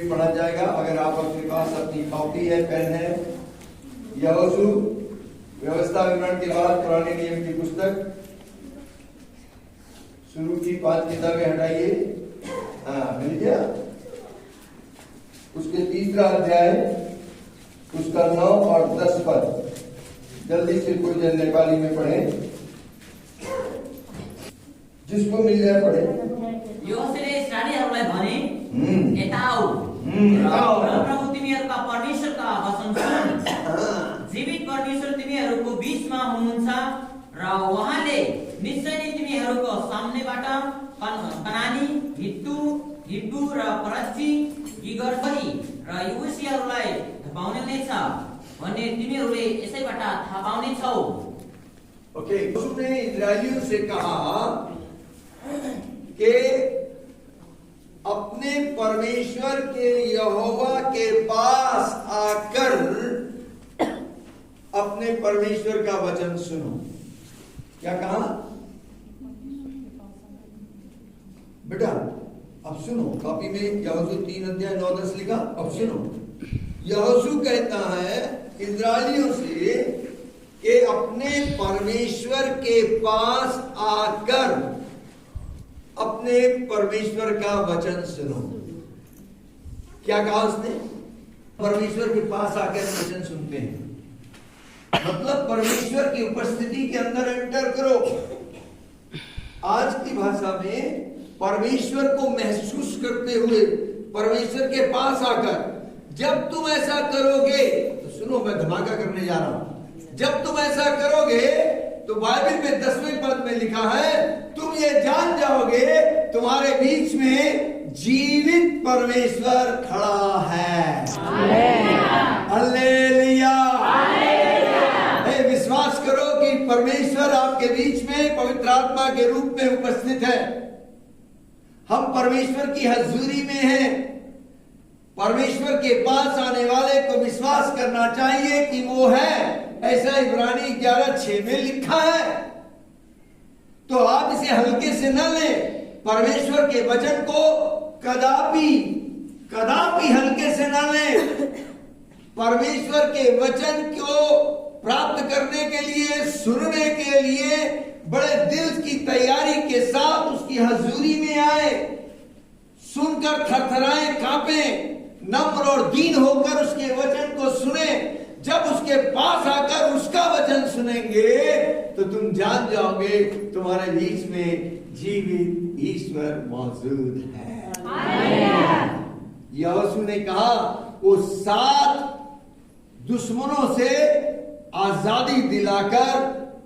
भी पढ़ा जाएगा। अगर आप अपने पास अपनी कॉपी है, पेन है, यहोशू व्यवस्था विवरण के बाद पुराने नियम की पुस्तक शुरू की 5 किताबें हटाइए। हाँ, मिल गया। उसके 3रा अध्याय, उसका 9 और 10 पद जल्दी से कोई जन नेपाली में पढ़े, जिसको मिल जाए पढ़े। योसेफले इस्राएलीहरूलाई भने, यता आऊ र प्रभु तिमीहरूका परमेश्वरका वचन सुन। जीवित परमेश्वर तिमीहरूको बीचमा हुनुहुन्छ र उहाँले निश्चय नै तिमीहरूको सामनेबाट कनानी, हिब्रू र परज्जी, गिर्गाशी र यबुसीहरूलाई धपाउने नै छ भन्ने तिमीहरूले यसैबाट थाहा पाउनेछौ। ओके, उसने इस्राएलियों से कहा कि अपने परमेश्वर के यहोवा के पास आकर अपने परमेश्वर का वचन सुनो। क्या कहा बेटा? अब सुनो, कॉपी में यहोशू 3 अध्याय 9-10 लिखा। अब सुनो, यहोशू कहता है इस्राएलियों से कि अपने परमेश्वर के पास आकर अपने परमेश्वर का वचन सुनो। क्या कहा उसने? परमेश्वर के पास आकर वचन सुनते हैं, मतलब परमेश्वर की उपस्थिति के अंदर एंटर करो। आज की भाषा में परमेश्वर को महसूस करते हुए परमेश्वर के पास आकर, जब तुम ऐसा करोगे तो सुनो, मैं धमाका करने जा रहा हूं। जब तुम ऐसा करोगे तो बाइबल में 10वें पद में लिखा है, तुम ये जान जाओगे तुम्हारे बीच में जीवित परमेश्वर खड़ा है। हालेलुया। विश्वास करो कि परमेश्वर आपके बीच में पवित्र आत्मा के रूप में उपस्थित है। हम परमेश्वर की हजूरी में हैं। परमेश्वर के पास आने वाले को विश्वास करना चाहिए कि वो है, ऐसा इब्रानी 11:6 में लिखा है। तो आप इसे हल्के से न लें। परमेश्वर के वचन को कदापि हल्के से न लें। परमेश्वर के वचन को प्राप्त करने के लिए, सुनने के लिए बड़े दिल की तैयारी के साथ उसकी हजूरी में आए। सुनकर थरथराएं, कांपें, नम्र और दीन होकर उसके वचन को सुने। जब उसके पास आकर उसका वचन सुनेंगे तो तुम जान जाओगे तुम्हारे बीच में जीवित ईश्वर मौजूद है। यहोशू ने कहा वो 7 दुश्मनों से आजादी दिलाकर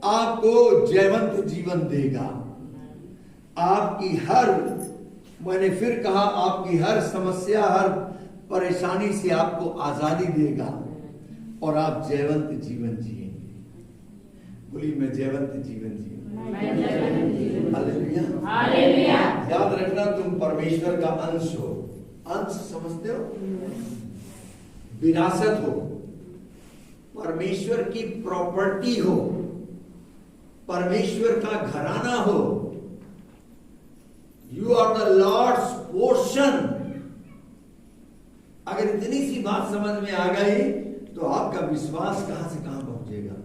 आपको जयवंत जीवन देगा। आपकी मैंने फिर कहा, आपकी हर समस्या, हर परेशानी से आपको आजादी देगा और आप जयवंत जीवन जिएंगे। बोलिए, मैं जयवंत जीवन जिएंगे। हालेलुया। याद रखना, तुम परमेश्वर का अंश हो। अंश समझते हो? विरासत हो, परमेश्वर की प्रॉपर्टी हो, परमेश्वर का घराना हो। You are the lord's portion. अगर इतनी सी बात समझ में आ गई तो आपका विश्वास कहां से कहां पहुंचेगा।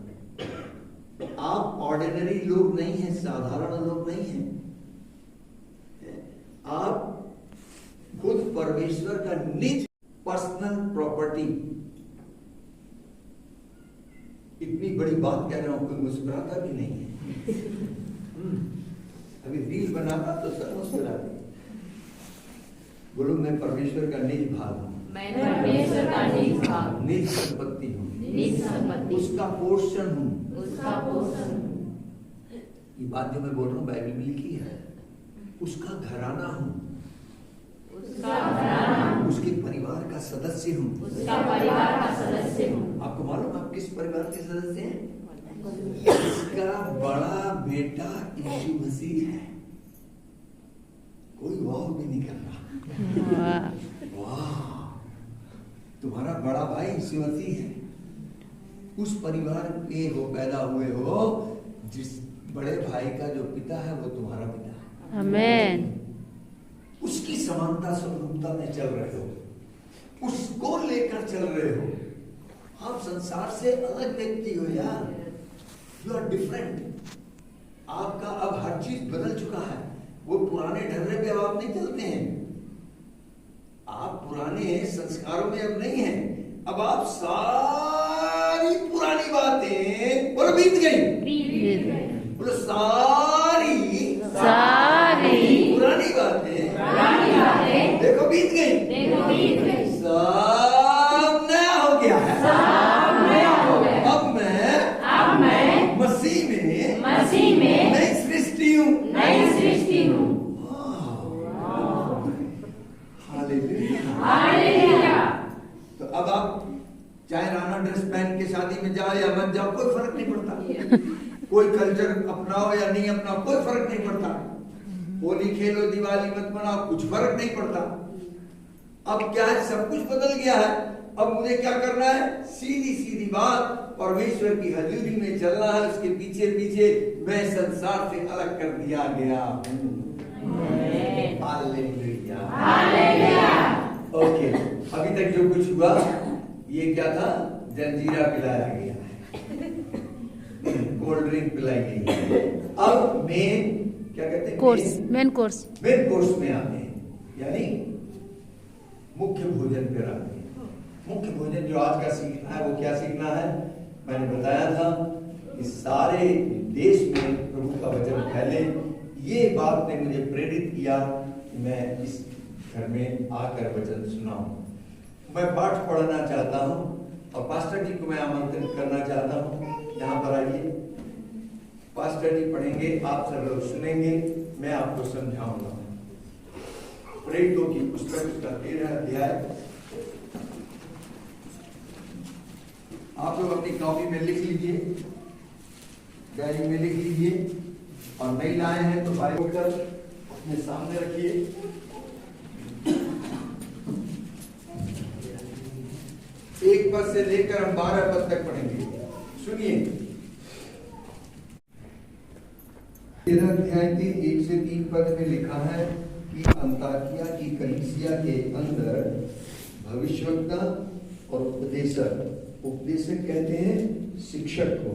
आप ऑर्डिनरी लोग नहीं हैं, साधारण लोग नहीं हैं। आप खुद परमेश्वर का निज पर्सनल प्रॉपर्टी। इतनी बड़ी बात कह रहा हूं, कोई मुस्कुराता भी नहीं है। अभी रील बनाता तो सब मुस्कुराते। बोलो, मैं परमेश्वर का निज भाग हूं। मैं परमेश्वर का निज भाग, निज संपत्ति हूं, निज संपत्ति, उसका पोर्शन हूं, उसका पोषण हूं। ये बात जो मैं बोल रहा हूं बाइबल में लिखी है। उसका घराना हूं, उसका घराना, उसके परिवार का सदस्य हूं, उसका परिवार का सदस्य हूं। आपको मालूम आप किस परिवार के सदस्य हैं? इसका बड़ा बेटा यीशु मसीह है। कोई वाह भी नहीं कर रहा। वाह, तुम्हारा बड़ा भाई यीशु मसीह है। उस परिवार के हो, पैदा हुए हो, जिस बड़े भाई का जो पिता है वो तुम्हारा पिता है। आमेन। उसकी समानता स्वरूपता में चल रहे हो। उसको लेकर चल रहे हो। आप संसार से अलग व्यक्ति हो यार, यू आर डिफरेंट। आपका अब हर चीज बदल चुका है। वो पुराने ढर्रे पे अब आप नहीं चलते हैं, आप पुराने संस्कारों में अब नहीं हैं। अब आप सारी पुरानी बातें बोलो बीत गई, बोलो सारी पुरानी बातें देखो बीत गई, सब नया हो गया है। अब मैं मसीह में नई सृष्टि हूँ। हालेलुया। तो अब आप चाहे राना ड्रेस पहन के शादी में जाओ या मत जाओ, कोई फर्क नहीं पड़ता। कोई कल्चर अपनाओ या नहीं अपनाओ, कोई फर्क नहीं पड़ता। होली खेलो, दिवाली मत मनाओ, कुछ फर्क नहीं पड़ता। अब क्या है, सब कुछ बदल गया है। अब मुझे क्या करना है, सीधी सीधी बात, परमेश्वर की हजूरी में चलना है। उसके पीछे पीछे मैं संसार से अलग कर दिया गया हूँ। हालेलुया। ओके, अभी तक जो कुछ हुआ ये क्या था, जलजीरा पिलाया गया, कोल्ड ड्रिंक पिलाई गई। अब मेन क्या कहते हैं, मेन कोर्स में आते हैं, यानी मुख्य भोजन पर आते हैं। मुख्य भोजन जो आज का सीखना है, वो क्या सीखना है, मैंने बताया था कि सारे देश में प्रभु का वचन फैले। ये बात ने मुझे प्रेरित किया कि मैं इस घर में आकर वचन सुनाऊं। मैं पाठ पढ़ना चाहता हूं और पास्टर जी को मैं आमंत्रित करना चाहता हूं, यहाँ पर आइए। पास्टर जी पढ़ेंगे, आप सब लोग सुनेंगे, मैं आपको समझाऊंगा। प्रेरितों की पुस्तक का 13 अध्याय। आप लोग अपनी कॉपी में लिख लीजिए, डायरी में लिख लीजिए, और नहीं लाए हैं तो बाइबल कर अपने सामने रखिए। एक पद से लेकर हम 12 पद तक पढ़ेंगे। सुनिए, 13 अध्याय के 1 से 3 पद में लिखा है कि अंताकिया की कलीसिया के अंदर भविष्यवक्ता और उपदेशक कहते हैं शिक्षक को,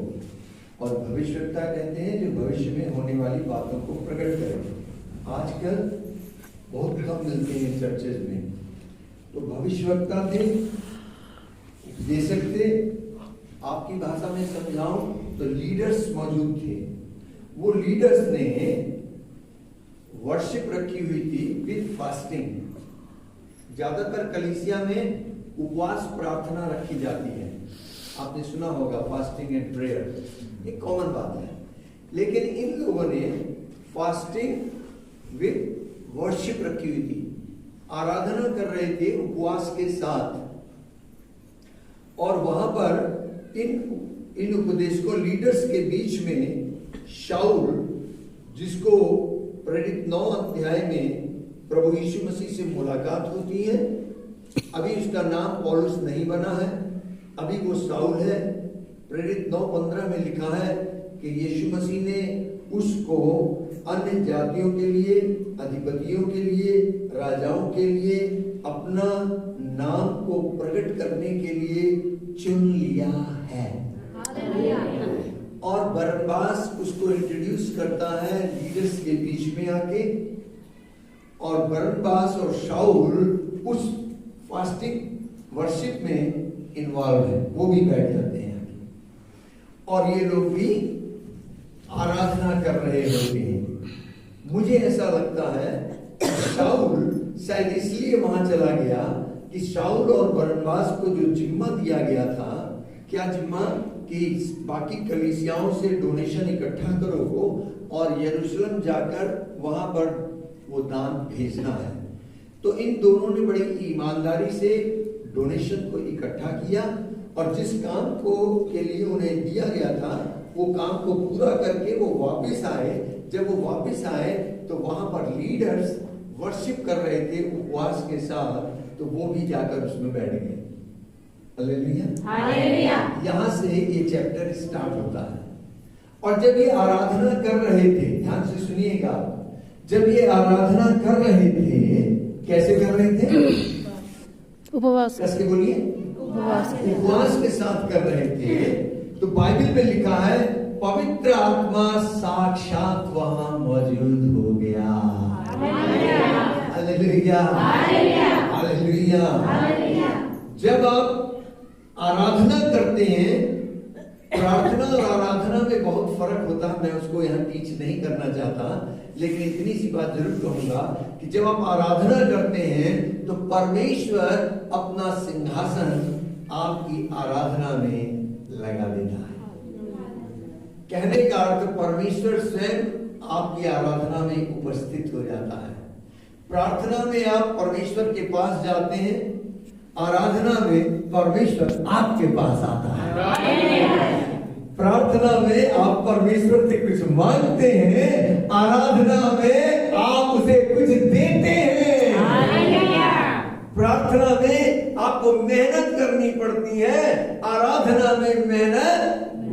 और भविष्यवक्ता कहते हैं जो भविष्य में होने वाली बातों को प्रकट करें। आजकल बहुत कम मिलते हैं चर्चेज में। तो भविष्यवक्ता थे, उपदेशक थे, आपकी भाषा में समझाऊं तो लीडर्स मौजूद थे। वो लीडर्स ने वर्शिप रखी हुई थी विद फास्टिंग। ज्यादातर कलीसिया में उपवास प्रार्थना रखी जाती है, आपने सुना होगा, फास्टिंग एंड प्रेयर, एक कॉमन बात है। लेकिन इन लोगों ने फास्टिंग विद वर्शिप रखी हुई थी, आराधना कर रहे थे उपवास के साथ। और वहां पर इन उपदेशकों लीडर्स के बीच में शाऊल, जिसको प्रेरित 9 अध्याय में प्रभु यीशु मसीह से मुलाकात होती है, अभी उसका नाम पौलुस नहीं बना है, अभी वो शाऊल है। प्रेरित 9:15 में लिखा है कि यीशु मसीह ने उसको अन्य जातियों के लिए, अधिपतियों के लिए, राजाओं के लिए अपना नाम को प्रकट करने के लिए चुन लिया है। और बरनबास उसको इंट्रोड्यूस करता है लीडर्स के बीच में आके, और बरनबास और शाऊल उस फास्टिंग वर्शिप में इन्वॉल्व है, वो भी बैठ जाते हैं और ये लोग भी आराधना कर रहे होते हैं। मुझे ऐसा लगता है शाऊल शायद इसलिए वहां चला गया कि शाऊल और बरनबास को जो जिम्मा दिया गया था, क्या जिम्मा कि बाकी कलीसियाओं से डोनेशन इकट्ठा करो और यरूशलेम जाकर वहां पर वो दान भेजना है। तो इन दोनों ने बड़ी ईमानदारी से डोनेशन को इकट्ठा किया और जिस काम को के लिए उन्हें दिया गया था वो काम को पूरा करके वो वापस आए। जब वो वापस आए तो वहां पर लीडर्स वर्शिप कर रहे थे उपवास के साथ, तो वो भी जाकर उसमें बैठ गए। हालेलुया। यहाँ से ये चैप्टर स्टार्ट होता है। और जब ये आराधना कर रहे थे, ध्यान से सुनिएगा, जब ये आराधना कर रहे थे, कैसे कर रहे थे? उपवास कस के बोलिए, उपवास उपवास के साथ कर रहे थे। तो बाइबल में लिखा है पवित्र आत्मा साक्षात वहां मौजूद हो गया। Hallelujah, hallelujah. जब आप आराधना करते हैं, प्रार्थना और आराधना में बहुत फर्क होता है। मैं उसको यहाँ टीच नहीं करना चाहता, लेकिन इतनी सी बात जरूर कहूंगा कि जब आप आराधना करते हैं तो परमेश्वर अपना सिंहासन आपकी आराधना में लगा देता है। कहने का अर्थ परमेश्वर स्वयं आपकी आराधना में उपस्थित हो जाता है। प्रार्थना में आप परमेश्वर के पास जाते हैं, आराधना में परमेश्वर आपके पास आता है। प्रार्थना में आप परमेश्वर से कुछ मांगते हैं, आराधना में आप उसे कुछ देते हैं। प्रार्थना में आपको मेहनत करनी पड़ती है, आराधना में मेहनत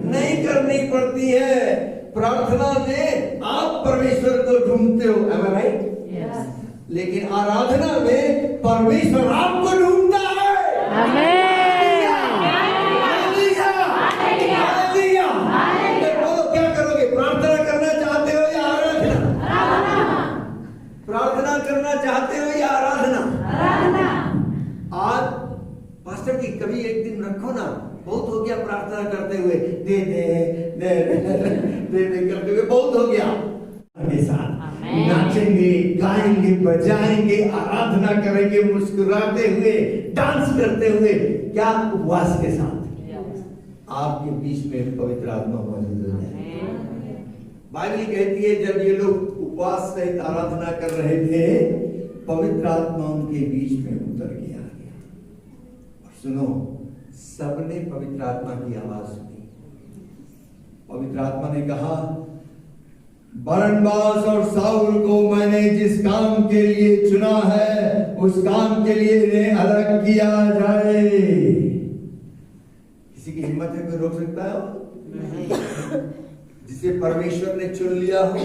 नहीं करनी पड़ती है। प्रार्थना में आप परमेश्वर को ढूंढते हो, am I right? लेकिन आराधना में परमेश्वर आपको ढूंढता है। बोलो, क्या करोगे? प्रार्थना करना चाहते हो या आराधना? प्रार्थना करना चाहते हो या आराधना? आज पास्टर जी कभी एक दिन रखो ना, बहुत हो गया प्रार्थना करते हुए, दे दे दे दे दे करते हुए बहुत हो गया। के साथ नाचेंगे, गाएंगे, बजाएंगे, आराधना करेंगे, मुस्कुराते हुए, डांस करते हुए, क्या उपवास के साथ आपके बीच में पवित्र आत्मा मौजूद है। बाइबल कहती है जब ये लोग उपवास सहित आराधना कर रहे थे, पवित्र आत्मा उनके बीच में उतर गया। और सुनो, सबने पवित्र आत्मा की आवाज सुनी। पवित्र आत्मा ने कहा, बरनबास और शाऊल को मैंने जिस काम के लिए चुना है, उस काम के लिए इन्हें अलग किया जाए। किसी की हिम्मत है कोई रोक सकता है? जिसे परमेश्वर ने चुन लिया हो।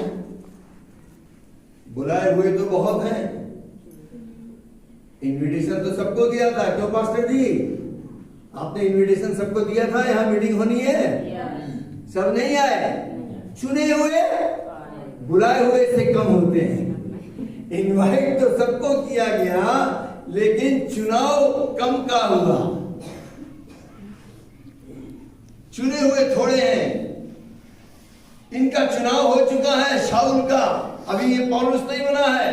बुलाए हुए तो बहुत हैं, इनविटेशन तो सबको दिया था। क्यों पास्टर जी, आपने इनविटेशन सबको दिया था, यहाँ मीटिंग होनी है, सब नहीं आए। चुने हुए बुलाए हुए से कम होते हैं। इनवाइट तो सबको किया गया, लेकिन चुनाव कम का हुआ। चुने हुए थोड़े हैं। इनका चुनाव हो चुका है, शाऊल का, अभी ये पौलुस नहीं बना है।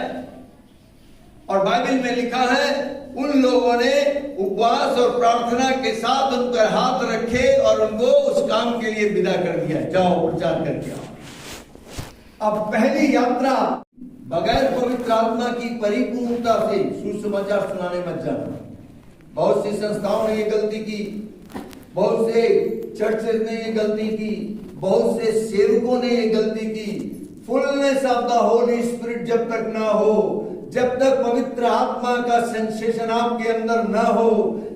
और बाइबल में लिखा है उन लोगों ने उपवास और प्रार्थना के साथ उन पर हाथ रखे और उनको उस काम के लिए विदा कर दिया, जाओ प्रचार करके आओ। अब पहली यात्रा बगैर पवित्र आत्मा की परिपूर्णता से सुसमाचार सुनाने मत जाना। बहुत सी संस्थाओं ने ये गलती की, बहुत से चर्चेज ने ये गलती की, बहुत से सेवकों ने ये गलती की। Fullness of the Holi spirit जब तक ना हो, जब तक पवित्र आत्मा का सेंसेशन आपके अंदर ना हो,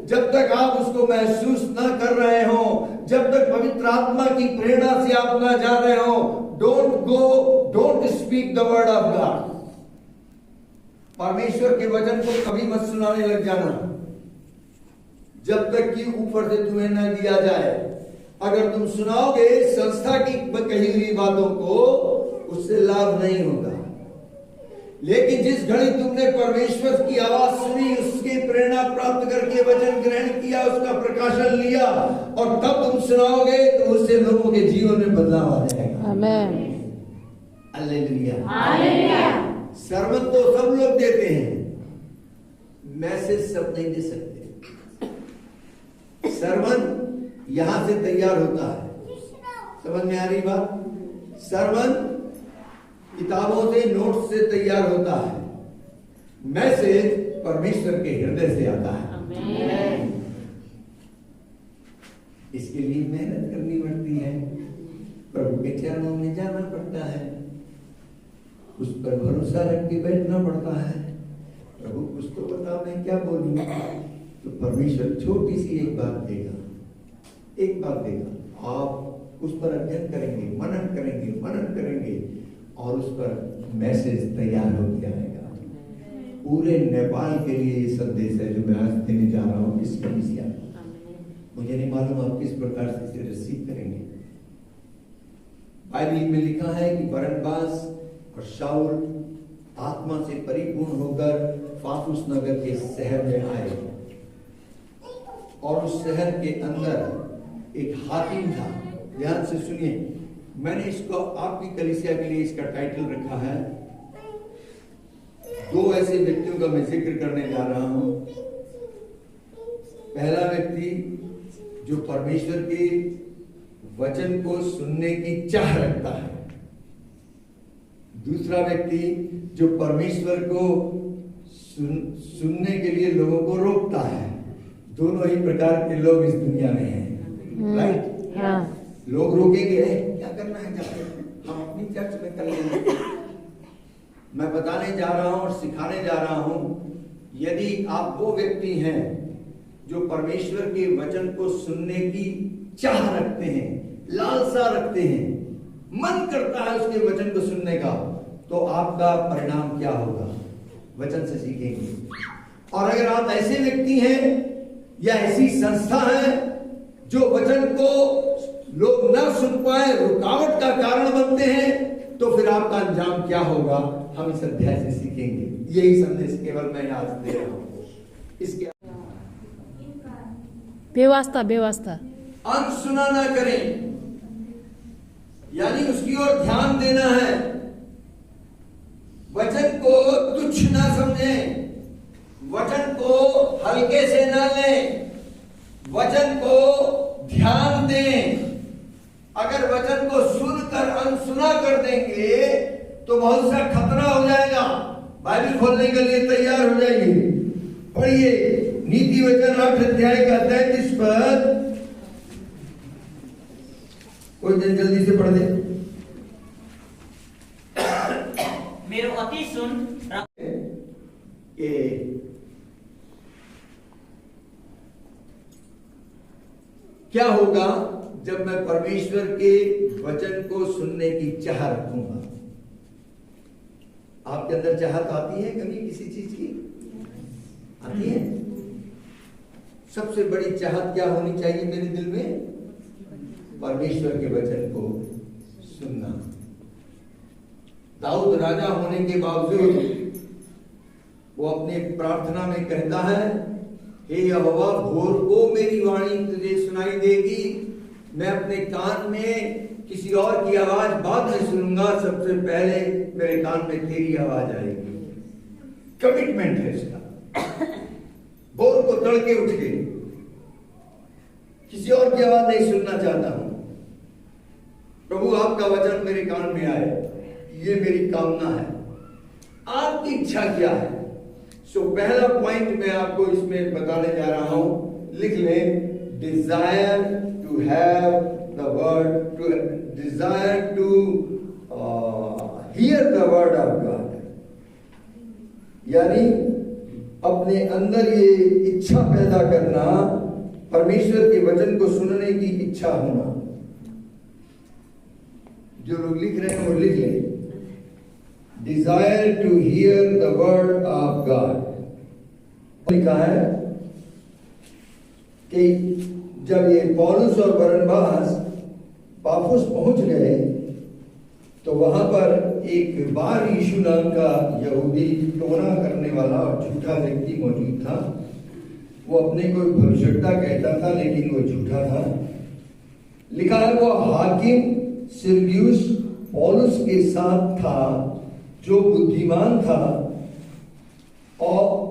जब तक आप उसको महसूस ना कर रहे हो, जब तक पवित्र आत्मा की प्रेरणा से आप ना जा रहे हो, don't speak the word of God. परमेश्वर के वचन को कभी मत सुनाने लग जाना जब तक कि ऊपर से तुम्हें न दिया जाए। अगर तुम सुनाओगे संस्था की कही हुई बातों को, उससे लाभ नहीं होगा। लेकिन जिस घड़ी तुमने परमेश्वर की आवाज सुनी, उसकी प्रेरणा प्राप्त करके वचन ग्रहण किया, उसका प्रकाशन लिया, और तब तुम सुनाओगे तो उससे लोगों के जीवन में बदलाव आ जाएगा। आमीन, हालेलुया, हालेलुया। सरमन तो सब लोग देते हैं, मैसेज सब नहीं दे सकते। सरमन यहां से तैयार होता है, समझ में आ रही बात? सरमन किताबों से, नोट्स से तैयार होता है, मैसेज परमेश्वर के हृदय से आता है। इसके लिए मेहनत करनी पड़ती है, प्रभु के चरणों में जाना पड़ता है, उस पर भरोसा रख के बैठना पड़ता है। प्रभु कुछ तो बता, मैं क्या बोलूं? तो परमेश्वर छोटी सी एक बात देगा, एक बात देगा। आप उस पर अध्ययन करेंगे, मनन करेंगे और उस पर मैसेज तैयार हो जाएगा। पूरे नेपाल के लिए ये संदेश है जो मैं आज देने जा रहा हूँ इस कलीसिया में। मुझे नहीं मालूम आप किस प्रकार से इसे रिसीव करेंगे। बाइबल में लिखा है कि बरनबास और शाऊल आत्मा से परिपूर्ण होकर पाफुस नगर के शहर में आए और उस शहर के अंदर एक हाकिम था। ध्यान से सुनिए, मैंने इसको आपकी कलीसिया के लिए इसका टाइटल रखा है, दो ऐसे व्यक्तियों का मैं जिक्र करने जा रहा हूं। पहला व्यक्ति जो परमेश्वर के वचन को सुनने की चाह रखता है, दूसरा व्यक्ति जो परमेश्वर को सुनने के लिए लोगों को रोकता है। दोनों ही प्रकार के लोग इस दुनिया में हैं, राइट? लोग रोकेंगे, क्या करना है जाके, हम अपनी चर्च में कर लेंगे। मैं बताने जा रहा हूं और सिखाने जा रहा हूं, यदि आप वो व्यक्ति हैं जो परमेश्वर के वचन को सुनने की चाह रखते हैं, लालसा रखते हैं, मन करता है उसके वचन को सुनने का, तो आपका परिणाम क्या होगा वचन से सीखेंगे। और अगर आप ऐसे व्यक्ति हैं या ऐसी संस्था है जो वचन को लोग ना सुन पाए, रुकावट का कारण बनते हैं, तो फिर आपका अंजाम क्या होगा हम इस अध्याय से सीखेंगे। यही संदेश केवल मैं आज दे रहा हूं। इसके बेवास्ता अनसुना ना करें, यानी उसकी ओर ध्यान देना है। वचन को तुच्छ ना समझें, वचन को हल्के से ना लें, वचन को ध्यान दें। अगर वचन को सुनकर अनसुना कर देंगे तो बहुत सा खतरा हो जाएगा। बाइबल खोलने के लिए तैयार हो जाइए। पढ़िए नीति वचन 8 अध्याय का 33 पद, कोई दिन जल्दी से पढ़ दे। मेरो अति सुन क्या होगा जब मैं परमेश्वर के वचन को सुनने की चाह रखूंगा। आपके अंदर चाहत आती है कभी किसी चीज की? आती है। सबसे बड़ी चाहत क्या होनी चाहिए मेरे दिल में? परमेश्वर के वचन को सुनना। दाऊद राजा होने के बावजूद वो अपने प्रार्थना में कहता है, हे यहोवा, भोर को मेरी वाणी तुझे सुनाई देगी, मैं अपने कान में किसी और की आवाज बाद में सुनूंगा, सबसे पहले मेरे कान में तेरी आवाज आएगी। कमिटमेंट है इसका। भोर को तड़के उठ के किसी और की आवाज नहीं सुनना चाहता हूं। प्रभु आपका वचन मेरे कान में आए, ये मेरी कामना है। आपकी इच्छा क्या है? सो पहला पॉइंट मैं आपको इसमें बताने जा रहा हूं, लिख लें। Desire to have the word, to desire to hear the word of God, यानी अपने अंदर ये इच्छा पैदा करना, परमेश्वर के वचन को सुनने की इच्छा होना। जो लोग लिख रहे हैं वो लिख लें। Desire to hear the word of God. लिखा है कि जब ये पौलुस और बरनबास पाफुस पहुंच गए तो वहां पर एक बार यीशु नाम का यहूदी टोना करने वाला और झूठा व्यक्ति मौजूद था। वो अपने को भविष्यवक्ता कहता था, लेकिन वो झूठा था। लिखा है वो हाकिम सिरगियुस पौलुस के साथ था, जो बुद्धिमान था, और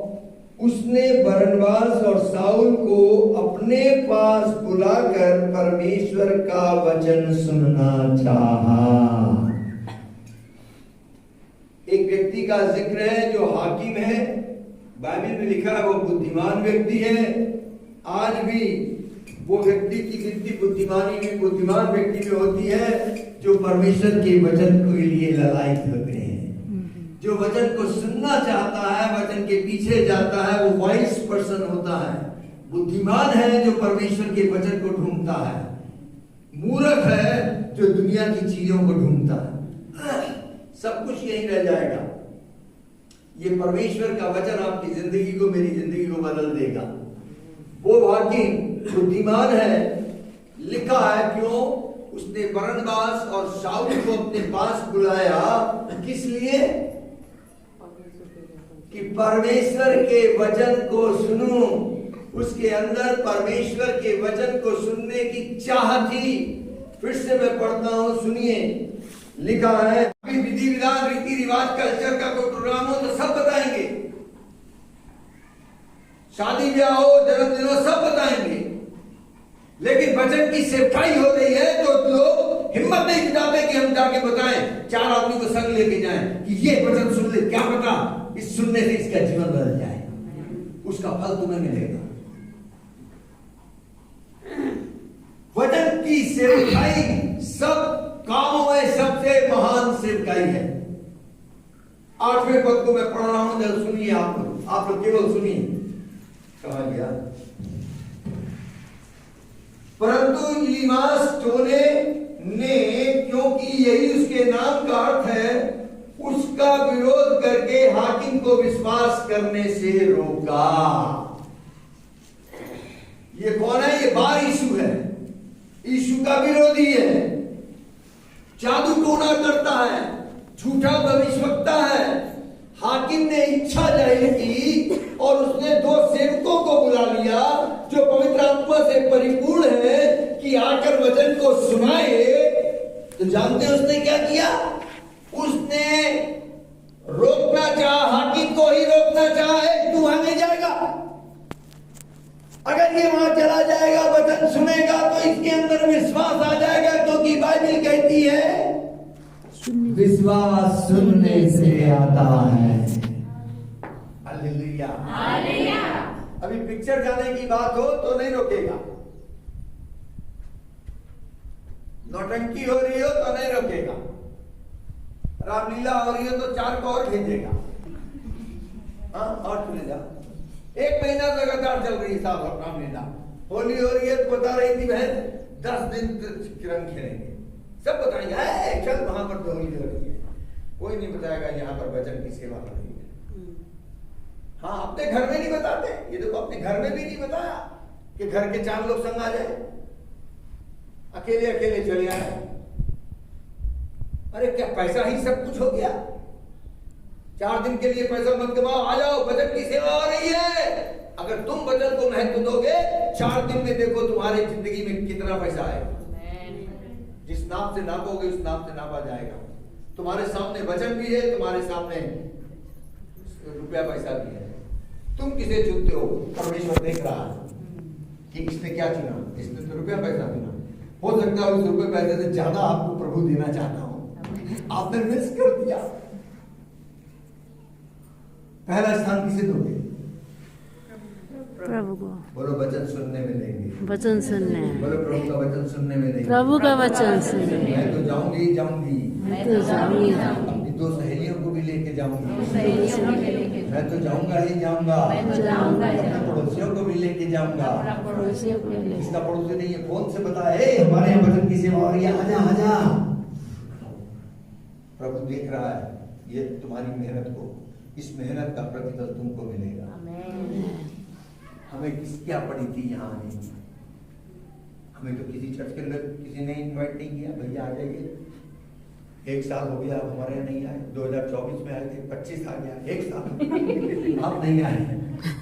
उसने बरनबास और शाऊल को अपने पास बुलाकर परमेश्वर का वचन सुनना चाहा। एक व्यक्ति का जिक्र है जो हाकिम है, बाइबल में लिखा है वो बुद्धिमान व्यक्ति है। आज भी वो व्यक्ति की गिनती बुद्धिमान व्यक्ति में होती है जो परमेश्वर के वचन के लिए ललायत होते हैं, जो वचन को सुनना चाहता है, वचन के पीछे जाता है, वो वाइस पर्सन होता है। बुद्धिमान है जो परमेश्वर के वचन को ढूंढता है। मूर्ख है जो दुनिया की चीजों को ढूंढता है। सब कुछ यही रह जाएगा। ये परमेश्वर का वचन आपकी जिंदगी को, मेरी जिंदगी को बदल देगा। वो वाकई बुद्धिमान है। लिखा है क्यों? उसने बरनबास और शाऊल को अपने पास बुलाया, किस लिए? कि परमेश्वर के वचन को सुनो। उसके अंदर परमेश्वर के वचन को सुनने की चाह थी। फिर से मैं पढ़ता हूं, सुनिए। लिखा है, अभी विधि विधान, रीति रिवाज, कल्चर का कोई प्रोग्राम हो तो सब बताएंगे, शादी ब्याह हो, जन्मदिन हो, सब बताएंगे। लेकिन वचन की सेवकाई हो रही है तो लोग हिम्मत नहीं जुटाते कि हम जाके बताएं, 4 आदमी को संग लेके जाएं कि ये वचन सुन ले, क्या पता इस सुनने से इसका जीवन बदल जाए, उसका फल तुम्हें मिलेगा। वचन की सेवकाई सब कामों में सबसे महान सेवकाई है। 8वें पद को मैं पढ़ रहा हूं, जब सुनिए आप लोग केवल सुनिए। कहा गया, परंतु इलीमास टोले ने, क्योंकि यही उसके नाम का अर्थ है, उसका विरोध करके हाकिम को विश्वास करने से रोका। ये कौन है? ये बार यीशु है, यीशु का विरोधी है, जादू टोना करता है, झूठा भविष्यवक्ता है। हाकिम ने इच्छा जाहिर की और उसने 2 सेवकों को बुला लिया जो पवित्र आत्मा से परिपूर्ण है कि आकर वचन को सुनाए। तो जानते हैं उसने क्या किया? उसने रोकना चाहा, हाकिम को ही रोकना चाहा। तू वहां नहीं जाएगा, अगर ये वहां चला जाएगा, वचन सुनेगा तो इसके अंदर विश्वास आ जाएगा, क्योंकि बाइबल कहती है विश्वास सुनने से आता है। Hallelujah, hallelujah. अभी पिक्चर जाने की बात हो तो नहीं रोकेगा, नौटंकी हो रही हो तो नहीं रोकेगा, रामलीला हो रही हो तो 4 को और भेजेगा। हाँ, और चले जा। 1 महीना लगातार चल रही है साहब रामलीला। होली हो रही है तो बता रही थी बहन 10 दिन रंग खेलेंगे, सब बताएंगे चल वहां पर होली हो रही है। कोई नहीं बताएगा यहाँ पर वचन की सेवा हो रही है। हाँ, अपने घर में नहीं बताते। ये देखो, अपने घर में भी नहीं बताया कि घर के 4 लोग संग आ जाए, अकेले अकेले चले आए। अरे क्या पैसा ही सब कुछ हो गया? 4 दिन के लिए पैसा मत कमाओ, आ जाओ, वचन की सेवा हो रही है। अगर तुम वचन को महत्व दोगे, 4 दिन में देखो तुम्हारी जिंदगी में कितना पैसा आएगा। जिस नाप से नापोगे उस नाप से नापा जाएगा। तुम्हारे सामने वचन भी है, तुम्हारे सामने रुपया पैसा भी है। तुम किसे चुनते हो? परमेश्वर देख रहा है कि इसने क्या चुना। इसने तो रुपया पैसा चुना। हो सकता है उस रुपये पैसे से ज्यादा आपको प्रभु देना चाहता हो, आपने मिस कर दिया। पहला स्थान किसे दोगे? प्रभु को। बोलो वचन सुनने में देंगे, वचन सुनने। बोलो प्रभु का वचन सुनने में देंगे, प्रभु का वचन सुनने। मैं तो जाऊंगी मैं तो जाऊंगी, अपनी 2 सहेलियों को भी लेके जाऊंगी, मैं तो जाऊंगा ही जाऊंगा, अपने पड़ोसियों को भी लेके जाऊंगा। इसका पड़ोसी नहीं है, फोन से बता, हमारे यहाँ वचन की सेवा हो रही है, आजा आजा। प्रभु देख रहा है ये तुम्हारी मेहनत को, इस मेहनत का प्रतिफल तुमको मिलेगा। हमें क्या पड़ी थी यहाँ आने की? हमें तो किसी चर्च के अंदर किसी ने इनवाइट नहीं किया, भैया आ जाइए। 1 साल हो गया आप हमारे यहाँ नहीं आए। 2024 में आए थे, 25 आ गया, 1 साल आप नहीं आए।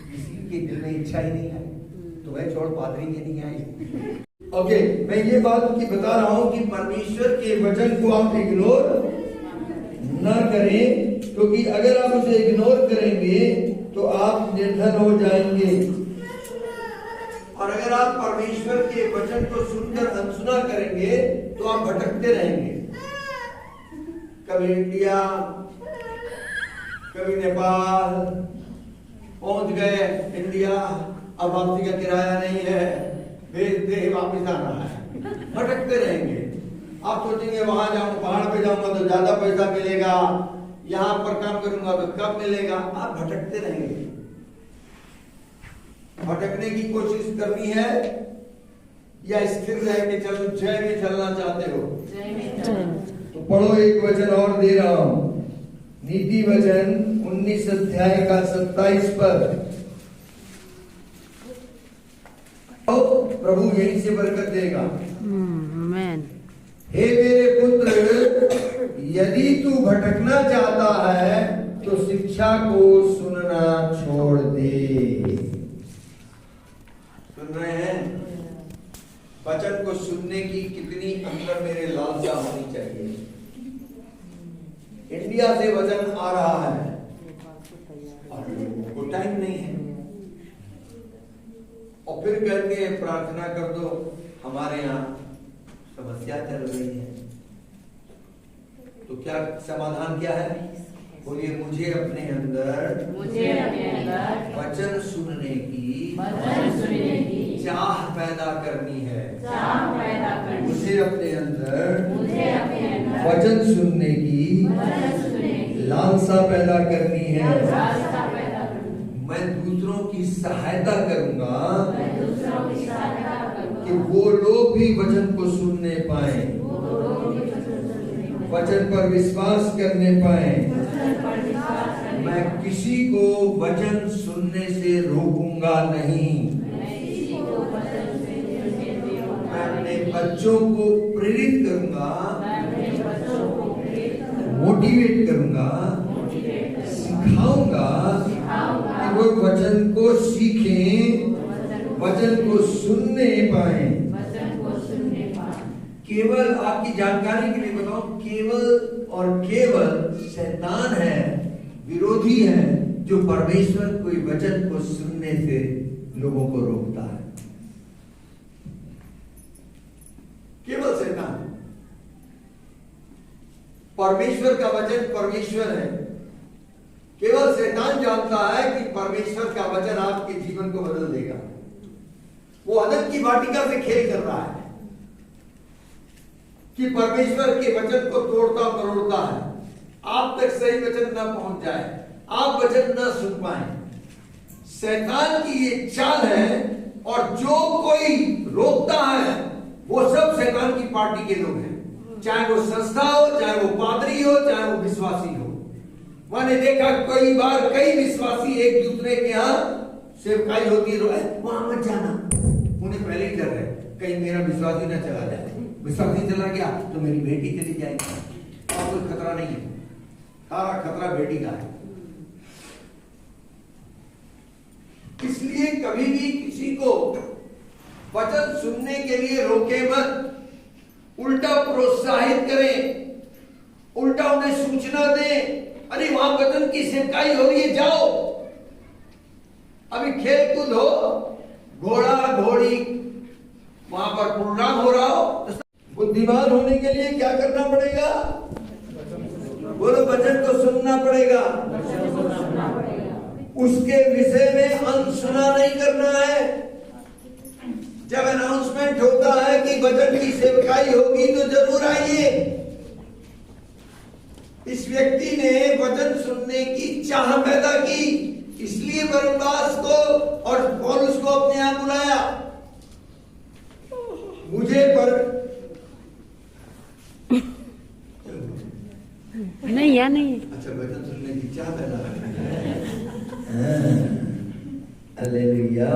किसी के दिल में इच्छा ही नहीं आई, तुम्हें छोड़ पादरी के नहीं आई। ओके, मैं ये बात की बता रहा हूँ कि परमेश्वर के वचन को आप इग्नोर न करें, क्योंकि अगर आप उसे इग्नोर करेंगे तो आप निर्धन हो जाएंगे। और अगर आप परमेश्वर के वचन को सुनकर अनसुना करेंगे तो आप भटकते रहेंगे। कभी इंडिया, कभी नेपाल, पहुंच गए इंडिया, अब वापसी का किराया नहीं है, भेज दे, वापस आना है, भटकते रहेंगे। आप सोचेंगे वहां जाऊं, पहाड़ पे जाऊंगा तो ज्यादा पैसा मिलेगा, यहां पर काम करूंगा तो कब मिलेगा। आप भटकते रहेंगे। भटकने की कोशिश करनी है या स्थिर रह के चलो, जय में चलना चाहते हो? तो पढ़ो, एक वचन और दे रहा हूं, नीति वचन 19 अध्याय का 27 पद। प्रभु यहीं से बरकत देगा। आमेन। हे मेरे पुत्र, यदि तू भटकना चाहता है तो शिक्षा को सुनना छोड़ दे। सुन रहे हैं? वचन को सुनने की कितनी अंदर मेरे लालसा होनी चाहिए। इंडिया से वचन आ रहा है और लोगों को टाइम नहीं है, और फिर कहते हैं प्रार्थना कर दो, हमारे यहाँ समस्या चल रही है। तो क्या समाधान क्या है? बोलिए, मुझे अपने अंदर वचन सुनने की चाह पैदा करनी है। मुझे अपने अंदर वचन सुनने की लालसा पैदा करनी है। मैं दूसरों की सहायता करूंगा कि वो लोग भी वचन को सुनने पाए, वचन पर विश्वास करने पाए। मैं किसी को वचन सुनने से रोकूंगा नहीं। मैं अपने बच्चों को प्रेरित करूंगा, मोटिवेट करूंगा, सिखाऊंगा कि वो वचन को सीखें, वचन को सुनने पाए। केवल आपकी जानकारी के लिए बताऊं, केवल और केवल शैतान है, विरोधी है, जो परमेश्वर कोई वचन को सुनने से लोगों को रोकता है। केवल शैतान। परमेश्वर का वचन परमेश्वर है। केवल शैतान जानता है कि परमेश्वर का वचन आपके जीवन को बदल देगा। वो अनंत की वाटिका से खेल कर रहा है कि परमेश्वर के वचन को तोड़ता मरोड़ता है, आप तक सही वचन ना पहुंच जाए, आप वचन ना सुन पाए। शैतान की ये चाल है, और जो कोई रोकता है वो सब शैतान की पार्टी के लोग हैं। चाहे वो संस्था हो, चाहे वो पादरी हो, चाहे वो विश्वासी हो। मैंने देखा कई बार कई विश्वासी एक दूसरे के यहाँ सेवकाई होती है, वहां मत जाना। उन्हें पहले ही डर है, कहीं मेरा विश्वासी ना चला जाए। विश्वासी चला गया तो मेरी बेटी चली जाएगी। और कोई खतरा नहीं है, सारा खतरा बेटी का है। इसलिए कभी भी किसी को वचन सुनने के लिए रोके मत, उल्टा प्रोत्साहित करें, उल्टा उन्हें सूचना दें। अरे वहां वचन की सेवकाई हो रही है, जाओ। अभी खेल कूद हो, घोड़ा घोड़ी वहां पर प्रोग्राम हो रहा हो, बुद्धिमान होने के लिए क्या करना पड़ेगा? बोलो, वचन को सुनना पड़ेगा। उसके विषय में अनसुना नहीं करना है। जब अनाउंसमेंट होता है कि वचन की सेवकाई होगी तो जरूर आइए। इस व्यक्ति ने वचन सुनने की चाह पैदा की, इसलिए बरनबास को और पौलुस को अपने यहां बुलाया। मुझे पर नहीं या नहीं। अच्छा, वचन सुनने की चाह पैदा हालेलुया।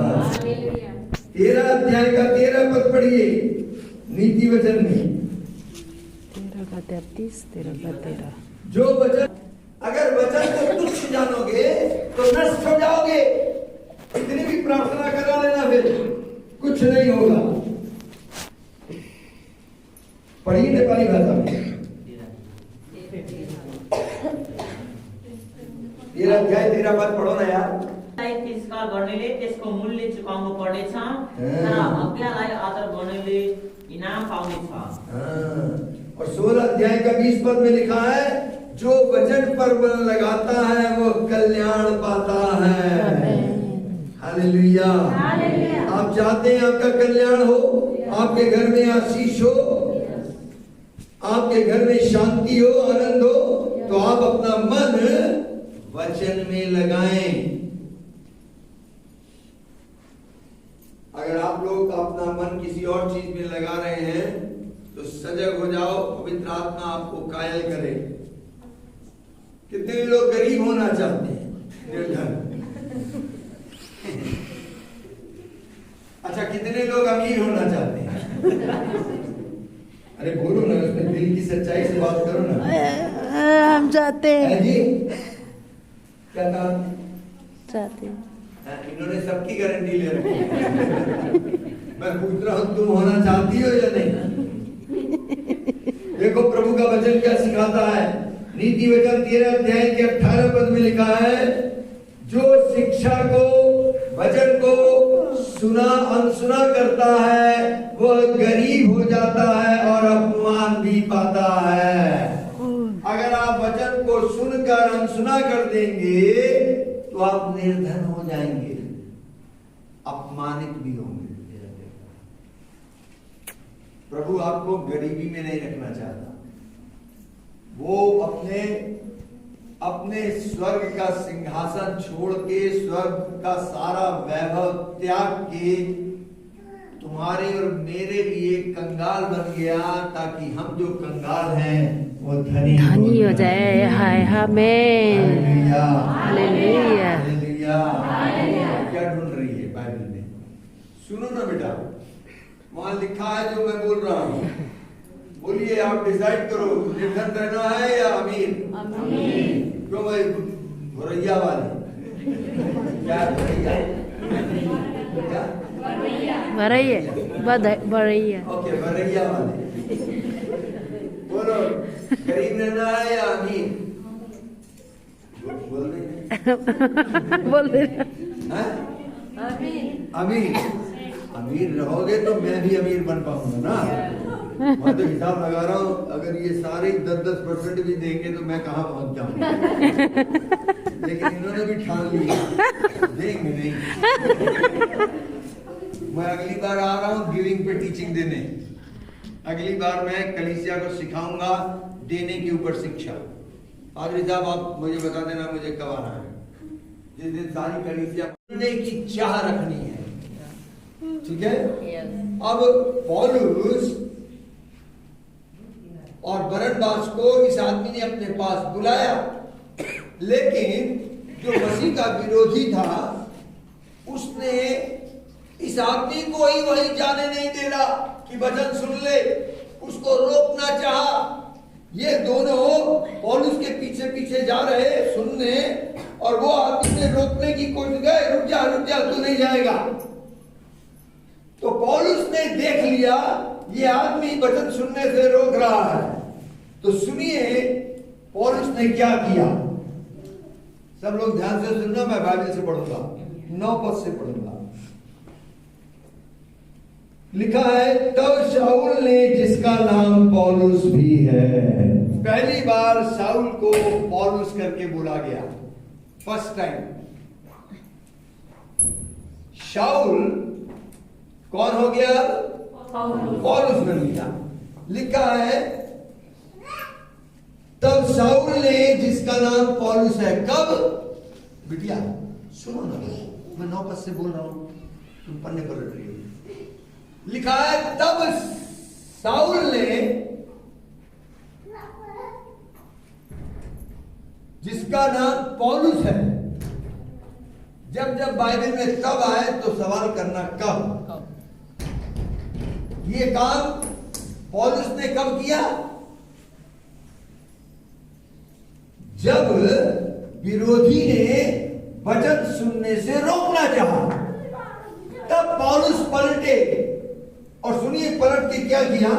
13 अध्याय का 13 पद पढ़िए, नीति वचन में 13 का 33, 13 का 13। जो वचन, अगर वचन को तुच्छ जानोगे तो नष्ट हो जाओगे। इतनी भी प्रार्थना करा लेना, फिर कुछ नहीं होगा। पढ़िए नेपाली भाषा में 13 अध्याय 13 पद पढो न यार। तिरस्कार गर्नेले त्यसको मूल्य चुकाउनु पर्नेछ, तर आज्ञालाई आदर गर्नेले इनाम पाउनेछ। और 16 अध्याय का 20 पद में लिखा है, जो वचन पर मन लगाता है वो कल्याण पाता है। हालेलुया। आप चाहते हैं आपका कल्याण हो, आपके घर में आशीष हो, आपके घर में शांति हो, आनंद हो, तो आप अपना मन वचन में लगाएं। अगर आप लोग अपना मन किसी और चीज में लगा रहे हैं तो सजग हो जाओ, पवित्र आत्मा आपको कायल करे। कितने लोग गरीब होना चाहते हैं, निर्धन। अच्छा, कितने लोग अमीर होना चाहते हैं? अरे बोलो ना, उसमें दिल की सच्चाई से बात करो ना। हम चाहते हैं जी, क्या कहा? चाहते हैं। इन्होंने सबकी गारंटी ले रखी है। मैं पूछ रहा हूं, तुम होना चाहती हो या नहीं? देखो प्रभु का वचन क्या सिखाता है। नीति वचन 13 अध्याय के 18 पद में लिखा है, जो शिक्षा को, वचन को सुना अनसुना करता है वह गरीब हो जाता है और अपमान भी पाता है। अगर आप वचन को सुनकर अनसुना कर देंगे तो आप निर्धन हो जाएंगे, अपमानित भी होंगे। प्रभु आपको गरीबी में नहीं रखना चाहता। वो अपने स्वर्ग का सिंहासन छोड़ के, स्वर्ग का सारा वैभव त्याग के तुम्हारे और मेरे लिए कंगाल बन गया, ताकि हम जो कंगाल हैं वो धनी हो जाए। हाय हमें हालेलुया। क्या ढूंढ रही है बाइबल में? सुनो ना बेटा, वहां लिखा है जो मैं बोल रहा हूँ। बोलिए, आप डिसाइड करो, निर्धन रहना है या अमीर? क्यों भाई, भरैया वाले? क्या भरैया? भरैया। ओके, भरैया वाले। बोलो, गरीब रहना है या अमीर? बोल रही है? बोल रहे अमीर। अमीर रहोगे तो मैं भी अमीर बन पाऊंगा ना। मैं तो हिसाब लगा रहा हूँ, अगर ये सारे 10% भी देंगे तो मैं कहाँ पहुंच जाऊंगा। लेकिन इन्होंने भी ठान लिया, देंगे नहीं। मैं अगली बार आ रहा हूँ गिविंग पे टीचिंग देने। अगली बार मैं कलीसिया को सिखाऊंगा देने के ऊपर शिक्षा। पादरी साहब, आप मुझे बता देना मुझे कब आना है। जिस दिन सारी कलीसिया करने की चाह रखनी है, ठीक है? अब पौलुस और बरनबास को इस आदमी ने अपने पास बुलाया, लेकिन जो मसीह का विरोधी था उसने इस आदमी को ही वही जाने नहीं दे रहा कि वचन सुन ले, उसको रोकना चाहा। ये दोनों पौलुस के पीछे पीछे जा रहे सुनने, और वो आदमी ने रोकने की कोशिश की, रुक जा तू नहीं जाएगा। तो पौलुस ने देख लिया ये आदमी वचन सुनने से रोक रहा है, तो सुनिए पौलुस ने क्या किया। सब लोग ध्यान से सुनना, मैं बाइबल से पढ़ूंगा, 9 पद से पढ़ूंगा। लिखा है, तब शाऊल ने, जिसका नाम पौलुस भी है, पहली बार शाऊल को पौलुस करके बोला गया, फर्स्ट टाइम। शाऊल कौन हो गया? पौलुस बन गया। लिखा है, तब शाऊल ने, जिसका नाम पौलुस है, कब? बिटिया सुनो ना, मैं 9 पद से बोल रहा हूं, तुम पन्ने पलट रही हो। लिखा है, तब शाऊल ने, जिसका नाम पौलुस है। जब बाइबल में तब आए तो सवाल करना कब। ये काम पौलुस ने कब किया? जब विरोधी ने वचन सुनने से रोकना चाहा, तब पौलुस पलटे। और सुनिए पलट के क्या किया।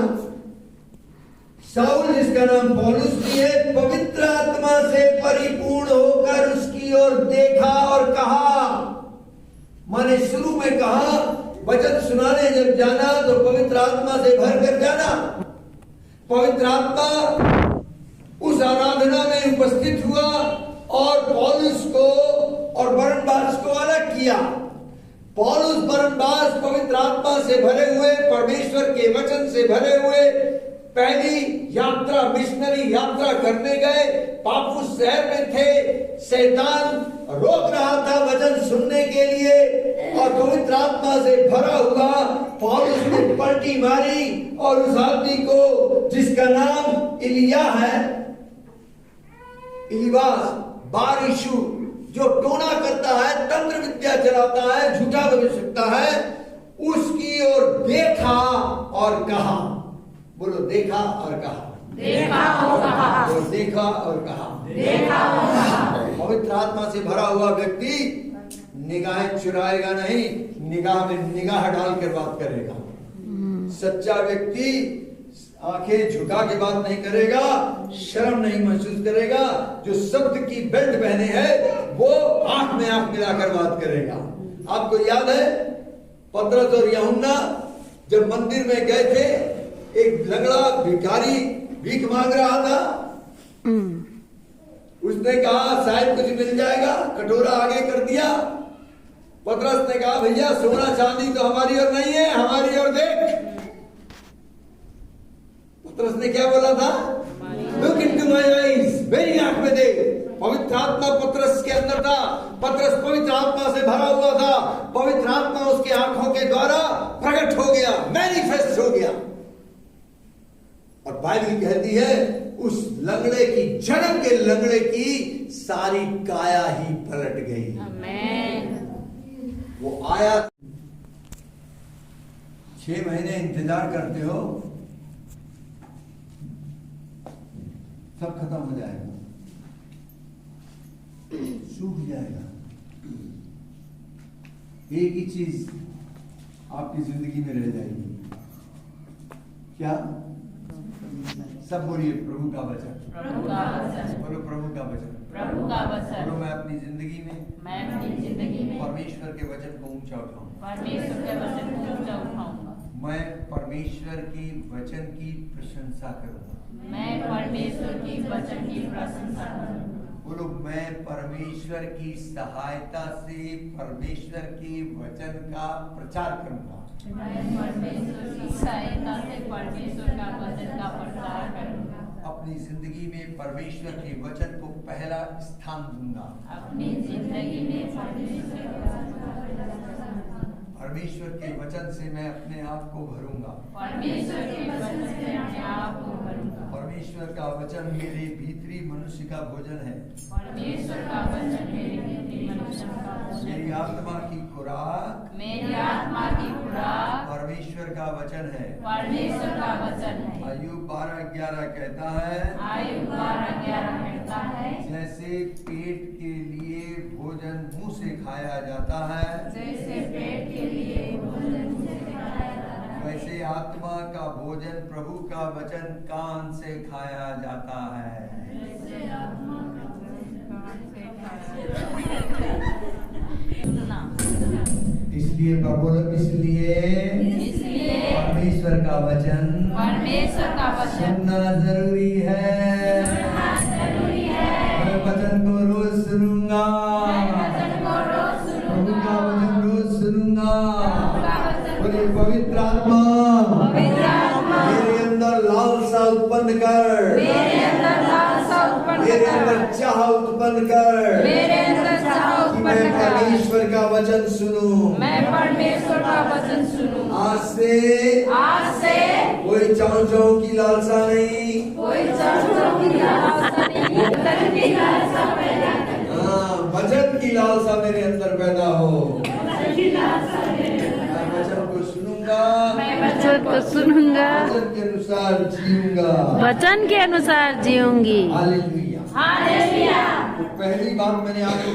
शाऊल, जिसका नाम पौलुस भी है, पवित्र आत्मा से परिपूर्ण होकर उसकी ओर देखा और कहा, मैंने शुरू में कहा वचन सुनाने जब जाना तो पवित्र आत्मा से भर कर जाना। पवित्र आत्मा उस आराधना में उपस्थित हुआ और पौलुस को और बरनबास को अलग किया। पौलुस बरनबास पवित्र आत्मा से भरे हुए, परमेश्वर के वचन से भरे हुए पहली यात्रा, मिशनरी यात्रा करने गए। पापुस शहर में थे, शैतान रोक रहा था वचन सुनने के लिए, और पवित्र आत्मा से भरा हुआ पौलुस ने पलटी मारी और उस आदमी को, जिसका नाम इलिया है, इलिबास बार यीशु जो टोना करता है, तंत्र विद्या चलाता है, झूठा भविष्यता है, उसकी ओर देखा और कहा। बोलो देखा और कहा, देखा और कहा, बोलो देखा और कहा, देखा और कहा। पवित्र आत्मा से भरा हुआ व्यक्ति निगाहें चुराएगा नहीं, निगाह में निगाह डालकर बात करेगा। सच्चा व्यक्ति आंखें झुका के बात नहीं करेगा, शर्म नहीं महसूस करेगा। जो शब्द की बेल्ट पहने है वो आंख में आंख मिलाकर बात करेगा। आपको याद है पतरस और यूहन्ना जब मंदिर में गए थे, एक लंगड़ा भिखारी भीख मांग रहा था। उसने कहा शायद कुछ मिल जाएगा, कटोरा आगे कर दिया। पतरस ने कहा भैया सोना चांदी तो हमारी ओर नहीं है, हमारी ओर देख। पतरस ने क्या बोला था? लुक इनटू माय आईज, मेरी आंख में देख। पवित्र आत्मा पतरस के अंदर था, पतरस पवित्र आत्मा से भरा हुआ था, पवित्र आत्मा उसके आंखों के द्वारा प्रकट हो गया, मैनिफेस्ट हो गया। और बाइबल कहती है उस लंगड़े की, जन्म के लंगड़े की सारी काया ही पलट गई। आमेन। वो आया, 6 महीने इंतजार करते हो, सब खत्म हो जाएगा, सूख जाएगा। एक ही चीज आपकी जिंदगी में रह जाएगी, क्या? सब बोलिए प्रभु का वचन, प्रभु का वचन, बोलो प्रभु का वचन, प्रभु का वचन। बोलो मैं अपनी जिंदगी में, मैं अपनी जिंदगी में परमेश्वर के वचन को ऊंचा उठाऊं, परमेश्वर के वचन को ऊंचा उठाऊंगा। मैं परमेश्वर की वचन की प्रशंसा करूंगा। मैं परमेश्वर की वचन की प्रशंसा करूंगा। बोलो मैं परमेश्वर की सहायता से परमेश्वर के वचन का प्रचार करूंगा। मैं परमेश्वर की सहायता से परमेश्वर का वचन का प्रचार करूंगा। अपनी जिंदगी में परमेश्वर के वचन को पहला स्थान दूंगा। अपनी जिंदगी में परमेश्वर के वचन से मैं अपने आप को भरूंगा। परमेश्वर के वचन से अपने आप को भरूंगा। परमेश्वर का वचन मेरे भीतरी मनुष्य का भोजन है। परमेश्वर का वचन मेरे भीतरी मनुष्य का भोजन मेरी आत्मा की खुराक, मेरी आत्मा की खुराक परमेश्वर का वचन है। परमेश्वर का वचन है। आयुब 12:11 कहता है, आयुब 12:11 कहता है, जैसे पेट के लिए भोजन मुंह से खाया जाता है, जैसे पेट के लिए भोजन मुंह से खाया जाता है, वैसे आत्मा का भोजन प्रभु का वचन कान से खाया जाता है। वैसे आत्मा का भोजन कान से खाया जाता है। सुनना। इसलिए बोलो इसलिए परमेश्वर का वचन परमेश्वर का वचन सुनना जरूरी है। जरूरी है। मैं वचन को रोज सुनूंगा, वचन को रोज प्रभु सुनूंगा। का वचन रोज सुनूंगा। प्रभु का वचन बोले पवित्र आत्मा पवित्र आत्मा मेरे अंदर लालसा उत्पन्न कर, मेरे अंदर लालसा उत्पन्न मेरे कर, अंदर चाह उत्पन्न कर मेरे अंदर चाह कि मैं उत्पन्न कर, परमेश्वर का वचन सुनूं। मैं परमेश्वर का वचन सुनूं। आज से कोई चाव की लालसा नहीं, कोई चढ़ की लालसा नहीं, वचन की लालसा पैदा कर। हाँ, वचन की लालसा मेरे अंदर पैदा हो। वचन की लालसा मेरे अंदर। मैं वचन को सुनूंगा, मैं वचन को सुनूंगा, वचन के अनुसार जीऊंगा। वचन के अनुसार जीऊंगी। हालेलुया। हालेलुया। तो पहली बात मैंने आपको